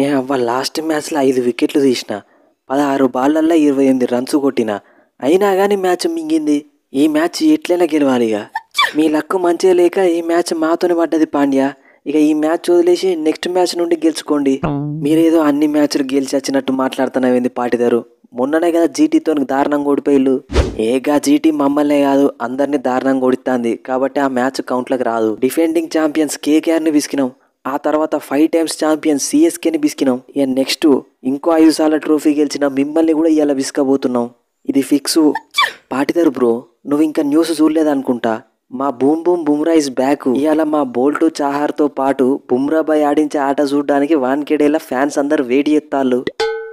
ఏ అవ్వ లాస్ట్ మ్యాచ్లో 5 వికెట్లు తీసిన 16 బాళ్ళల్లో 28 రన్స్ కొట్టిన అయినా కానీ మ్యాచ్ మింగింది. ఈ మ్యాచ్ ఎట్లైనా గెలవాలి. ఇక మీ లక్కు మంచిగా లేక ఈ మ్యాచ్ మాతోనే పడ్డది పాండ్యా. ఇక ఈ మ్యాచ్ వదిలేసి నెక్స్ట్ మ్యాచ్ నుండి గెలుచుకోండి. మీరేదో అన్ని మ్యాచ్లు గెలిచి వచ్చినట్టు మాట్లాడుతున్నావేంది పాటిదారు? మొన్ననే కదా జీటీతో దారుణంగా ఓడిపోయిల్లు. ఏగా జీటీ మమ్మల్నే కాదు అందరినీ దారుణంగా ఓడిస్తాంది కాబట్టి ఆ మ్యాచ్ కౌంట్లకు రాదు. డిఫెండింగ్ ఛాంపియన్స్ కేకేఆర్ని విసికినాం, ఆ తర్వాత 5 times ఛాంపియన్స్ సిఎస్కేని విసికినాం. ఇక నెక్స్ట్ ఇంకో 5 సార్ల ట్రోఫీ గెలిచిన మిమ్మల్ని కూడా ఇవాళ విసుకబోతున్నాం. ఇది ఫిక్స్. పాటిదారు బ్రో, నువ్వు ఇంకా న్యూస్ చూడలేదనుకుంటా. మా boom boom Bumrah is back. ఇవాళ మా బోల్ట్ చాహార్తో పాటు బుమ్రాబాయ్ ఆడించే ఆట చూడడానికి వాన్కేడేలా ఫ్యాన్స్ అందరు వెయిట్ చేస్తాళ్ళు.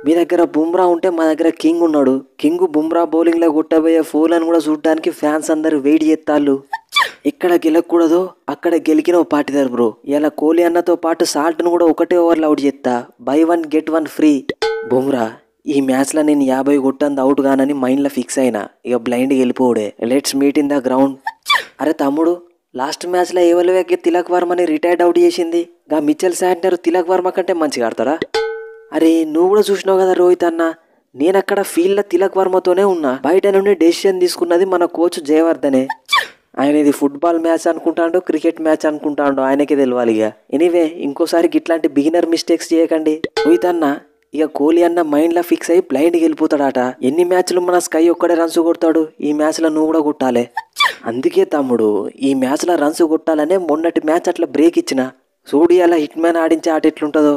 మీ దగ్గర బుమ్రా ఉంటే మా దగ్గర కింగ్ ఉన్నాడు. కింగ్ బుమ్రా బౌలింగ్లో కొట్టబోయే ఫోర్లను కూడా చూడడానికి ఫ్యాన్స్ అందరు వెయిట్ చేస్తాళ్ళు. ఎక్కడ గెలకూడదో అక్కడ గెలికినావు పాటిదారు బ్రో. ఇలా కోహ్లీ అన్నతో పాటు సాల్ట్ను కూడా ఒకటే ఓవర్లో అవుట్ చేస్తా. By 1 get 1 free. బుమ్రా, ఈ మ్యాచ్లో నేను 50 కొట్టంది అవుట్ గానని మైండ్లో ఫిక్స్ అయినా. ఇక బ్లైండ్కి వెళ్ళిపోవడే. Let's meet in the ground. అరే తమ్ముడు, లాస్ట్ మ్యాచ్లో ఎవరివేకి తిలక్ వర్మని రిటైర్డ్ అవుట్ చేసింది. గా మిచెల్ శాంట్నర్ తిలక్ వర్మ కంటే మంచిగా ఆడతాడా? అరే నువ్వు కూడా చూసినావు కదా రోహిత్ అన్న, నేనక్కడ ఫీల్డ్లో తిలక్ వర్మతోనే ఉన్నా. బయట నుండి డెసిషన్ తీసుకున్నది మన కోచ్ జయవర్ధనే. ఆయన ఇది ఫుట్బాల్ మ్యాచ్ అనుకుంటాడో క్రికెట్ మ్యాచ్ అనుకుంటాడో ఆయనకే తెలియాలి. ఇక ఎనీవే ఇంకోసారి ఇట్లాంటి బిగినర్ మిస్టేక్స్ చేయకండి. రోహిత్ అన్న, ఇక కోహ్లీ అన్న మైండ్లో ఫిక్స్ అయ్యి బ్లైండ్కి వెళ్ళిపోతాడట. ఎన్ని మ్యాచ్లు మన స్కై ఒక్కడే రన్స్ కొడతాడు, ఈ మ్యాచ్లో నువ్వు కూడా కొట్టాలి. అందుకే తమ్ముడు, ఈ మ్యాచ్లో రన్స్ కొట్టాలనే మొన్నటి మ్యాచ్ అట్లా బ్రేక్ ఇచ్చిన. చూడు అలా హిట్ మ్యాన్ ఆడించే ఆట ఎట్లుంటుందో.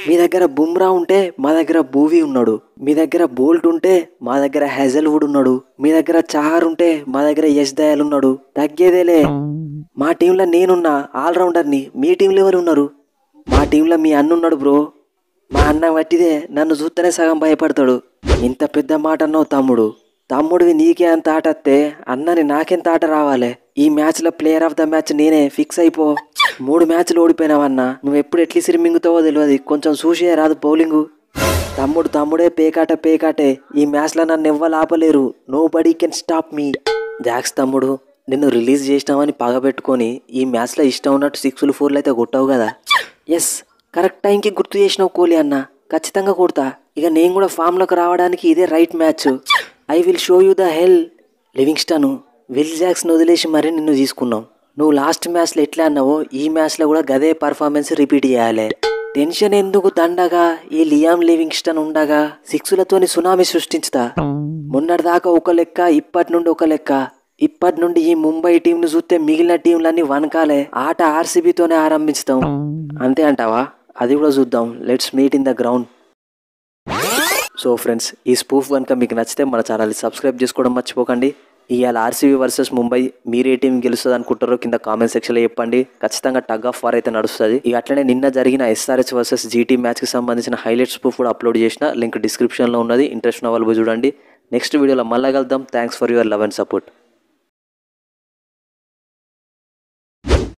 మీ దగ్గర బుమ్రా ఉంటే మా దగ్గర భూవీ ఉన్నాడు. మీ దగ్గర బోల్ట్ ఉంటే మా దగ్గర హెజల్వుడ్ ఉన్నాడు. మీ దగ్గర చాహర్ ఉంటే మా దగ్గర యశ్ దయాల్ ఉన్నాడు. తగ్గేదేలే. మా టీంలో నేనున్నా ఆల్రౌండర్ని. మీ టీంలో ఎవరు ఉన్నారు? మా టీంలో మీ అన్న ఉన్నాడు బ్రో. మా అన్న వట్టిదే, నన్ను చూస్తేనే సగం భయపడతాడు. ఇంత పెద్ద మాట అన్నావు తమ్ముడు. తమ్ముడివి నీకే అంత ఆట వస్తే అన్నని నాకెంత ఆట రావాలి? ఈ మ్యాచ్లో ప్లేయర్ ఆఫ్ ద మ్యాచ్ నేనే. ఫిక్స్ అయిపో. 3 మ్యాచ్లు ఓడిపోయినావన్నా. నువ్వు ఎప్పుడు ఎట్లీ సిరిమింగుతావో తెలియదు. కొంచెం చూసే రాదు బౌలింగు. తమ్ముడే పేకాటే. ఈ మ్యాచ్లో నన్ను ఎవ్వరు ఆపలేరు. Nobody can stop me. Jacks తమ్ముడు, నిన్ను రిలీజ్ చేసినామని పగబెట్టుకొని ఈ మ్యాచ్లో ఇష్టం ఉన్నట్టు 6లు 4లు అయితే కొట్టావు కదా. ఎస్, కరెక్ట్ టైంకి గుర్తు చేసినావు కోహ్లీ అన్న. ఖచ్చితంగా కొడతా. ఇక నేను కూడా ఫామ్లోకి రావడానికి ఇదే right match. I will show you the hell. Livingstone, Will జాక్స్ని వదిలేసి మరీ నిన్ను తీసుకున్నావు. నువ్వు లాస్ట్ మ్యాచ్లో ఎట్లా అన్నావో ఈ మ్యాచ్లో కూడా గదే పర్ఫార్మెన్స్ రిపీట్ చేయాలి. టెన్షన్ ఎందుకు దండగా? ఈ లియామ్ లివింగ్స్టన్ ఉండగా 6లతోని సునామీ సృష్టించుతా. మొన్నటిదాకా ఒక లెక్క, ఇప్పటి నుండి ఒక లెక్క. ఇప్పటి నుండి ఈ ముంబై టీంను చూస్తే మిగిలిన టీంలన్నీ వనకాలే. ఆట ఆర్సీబీతోనే ఆరంభిస్తాం. అంతే అంటావా? అది కూడా చూద్దాం. Let's meet in the ground. So friends, ఈ స్పూఫ్ కనుక మీకు నచ్చితే మన ఛానల్ని సబ్స్క్రైబ్ చేసుకోవడం మర్చిపోకండి. ఇవాళ ఆర్సీబీ వర్సెస్ ముంబై మీరు ఏ టీం గెలుస్తుంది అనుకుంటారో కింద కామెంట్ సెక్షన్లో చెప్పండి. ఖచ్చితంగా టగ్ ఆఫ్ వార్ అయితే నడుస్తుంది. ఇక అట్లనే నిన్న జరిగిన ఎస్ఆర్హెచ్ వర్సెస్ జీటీ మ్యాచ్కి సంబంధించిన హైలైట్స్ ప్రూఫ్ కూడా అప్లోడ్ చేసిన. లింక్ డిస్క్రిప్షన్లో ఉన్నది. ఇంట్రెస్ట్ ఉన్న వాళ్ళు చూడండి. నెక్స్ట్ వీడియోలో మళ్ళీ కలుద్దాం. Thanks for your love and support.